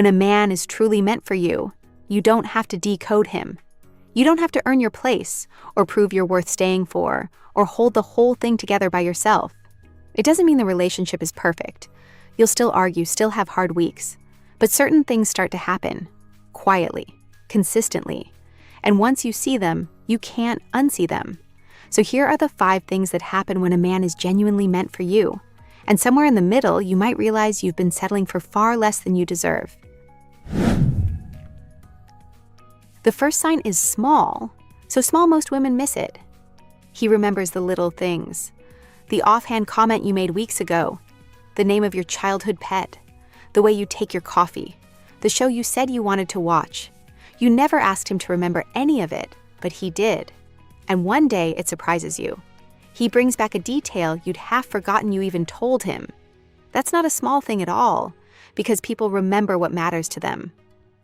When a man is truly meant for you, you don't have to decode him. You don't have to earn your place, or prove you're worth staying for, or hold the whole thing together by yourself. It doesn't mean the relationship is perfect. You'll still argue, still have hard weeks. But certain things start to happen, quietly, consistently. And once you see them, you can't unsee them. So here are the 5 things that happen when a man is genuinely meant for you. And somewhere in the middle, you might realize you've been settling for far less than you deserve. The first sign is small, so small most women miss it. He remembers the little things. The offhand comment you made weeks ago, the name of your childhood pet, the way you take your coffee, the show you said you wanted to watch. You never asked him to remember any of it, but he did. And one day it surprises you. He brings back a detail you'd half forgotten you even told him. That's not a small thing at all, because people remember what matters to them.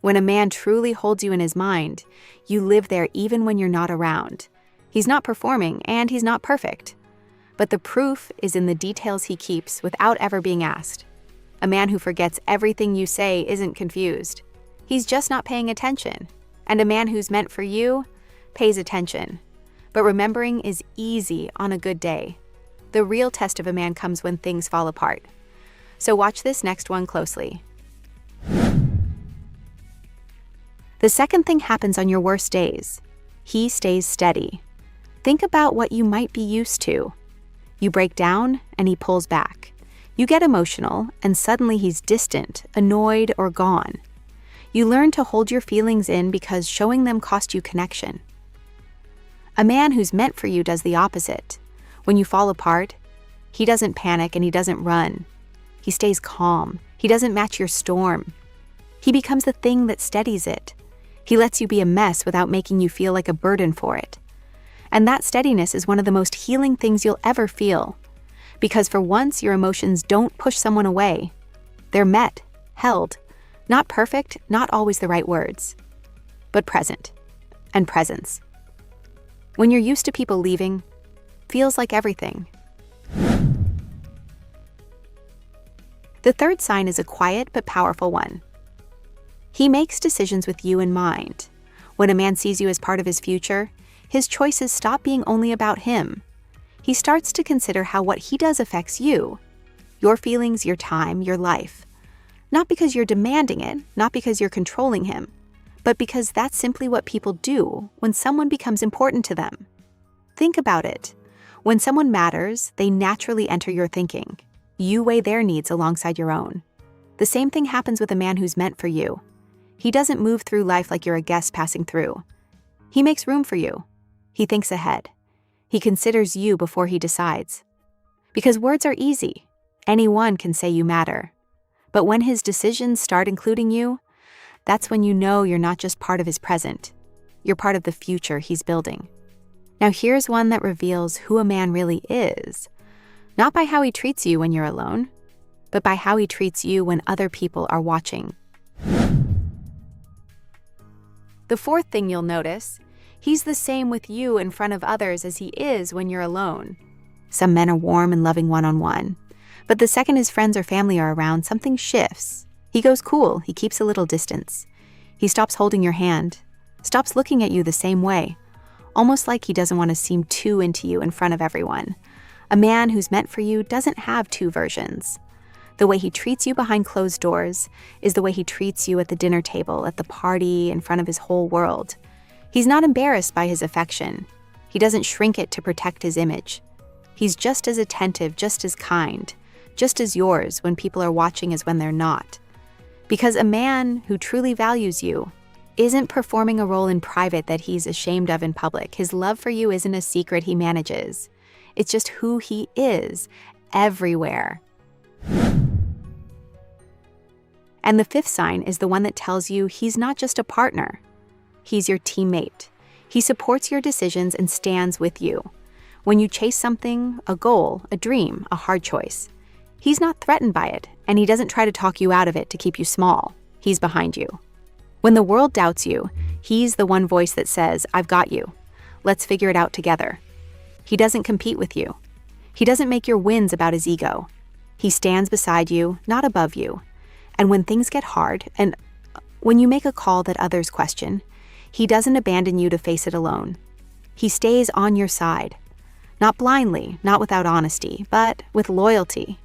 When a man truly holds you in his mind, you live there even when you're not around. He's not performing, and he's not perfect. But the proof is in the details he keeps without ever being asked. A man who forgets everything you say isn't confused. He's just not paying attention. And a man who's meant for you pays attention. But remembering is easy on a good day. The real test of a man comes when things fall apart. So watch this next one closely. The second thing happens on your worst days. He stays steady. Think about what you might be used to. You break down, and he pulls back. You get emotional, and suddenly he's distant, annoyed, or gone. You learn to hold your feelings in because showing them cost you connection. A man who's meant for you does the opposite. When you fall apart, he doesn't panic and he doesn't run. He stays calm. He doesn't match your storm. He becomes the thing that steadies it. He lets you be a mess without making you feel like a burden for it. And that steadiness is one of the most healing things you'll ever feel. Because for once, your emotions don't push someone away. They're met, held. Not perfect, not always the right words. But present. And presence. When you're used to people leaving, feels like everything. The third sign is a quiet but powerful one. He makes decisions with you in mind. When a man sees you as part of his future, his choices stop being only about him. He starts to consider how what he does affects you, your feelings, your time, your life. Not because you're demanding it, not because you're controlling him, but because that's simply what people do when someone becomes important to them. Think about it. When someone matters, they naturally enter your thinking. You weigh their needs alongside your own. The same thing happens with a man who's meant for you. He doesn't move through life like you're a guest passing through. He makes room for you. He thinks ahead. He considers you before he decides. Because words are easy. Anyone can say you matter. But when his decisions start including you, that's when you know you're not just part of his present. You're part of the future he's building. Now here's one that reveals who a man really is. Not by how he treats you when you're alone, but by how he treats you when other people are watching. The fourth thing you'll notice, he's the same with you in front of others as he is when you're alone. Some men are warm and loving one-on-one, but the second his friends or family are around, something shifts. He goes cool, he keeps a little distance. He stops holding your hand, stops looking at you the same way, almost like he doesn't want to seem too into you in front of everyone. A man who's meant for you doesn't have two versions. The way he treats you behind closed doors is the way he treats you at the dinner table, at the party, in front of his whole world. He's not embarrassed by his affection. He doesn't shrink it to protect his image. He's just as attentive, just as kind, just as yours when people are watching as when they're not. Because a man who truly values you isn't performing a role in private that he's ashamed of in public. His love for you isn't a secret he manages. It's just who he is, everywhere. And the fifth sign is the one that tells you he's not just a partner. He's your teammate. He supports your decisions and stands with you. When you chase something, a goal, a dream, a hard choice, he's not threatened by it, and he doesn't try to talk you out of it to keep you small. He's behind you. When the world doubts you, he's the one voice that says, "I've got you. Let's figure it out together." He doesn't compete with you. He doesn't make your wins about his ego. He stands beside you, not above you. And when things get hard, and When you make a call that others question, he doesn't abandon you to face it alone. He stays on your side. Not blindly, not without honesty, but with loyalty.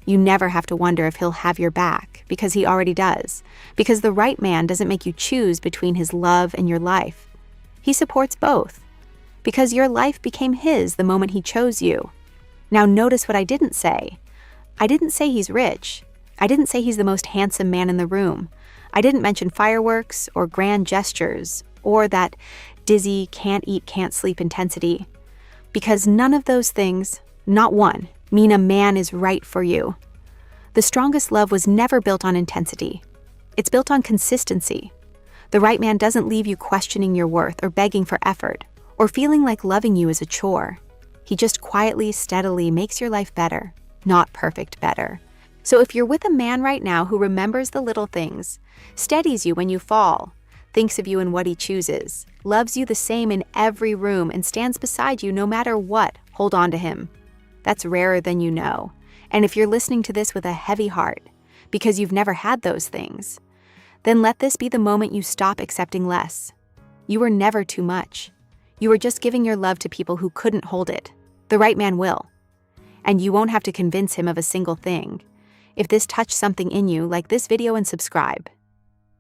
You never have to wonder if he'll have your back, because he already does. Because the right man doesn't make you choose between his love and your life. He supports both. Because your life became his the moment he chose you. Now notice what I didn't say. I didn't say he's rich. I didn't say he's the most handsome man in the room. I didn't mention fireworks or grand gestures or that dizzy, can't eat, can't sleep intensity. Because none of those things, not one, mean a man is right for you. The strongest love was never built on intensity. It's built on consistency. The right man doesn't leave you questioning your worth or begging for effort or feeling like loving you is a chore. He just quietly, steadily makes your life better, not perfect better. So if you're with a man right now who remembers the little things, steadies you when you fall, thinks of you in what he chooses, loves you the same in every room, and stands beside you no matter what, hold on to him. That's rarer than you know. And if you're listening to this with a heavy heart, because you've never had those things, then let this be the moment you stop accepting less. You were never too much. You were just giving your love to people who couldn't hold it. The right man will. And you won't have to convince him of a single thing. If this touched something in you, like this video and subscribe.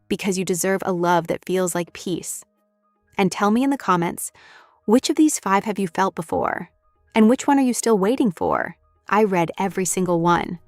Because you deserve a love that feels like peace. And tell me in the comments, which of these 5 have you felt before? And which one are you still waiting for? I read every single one.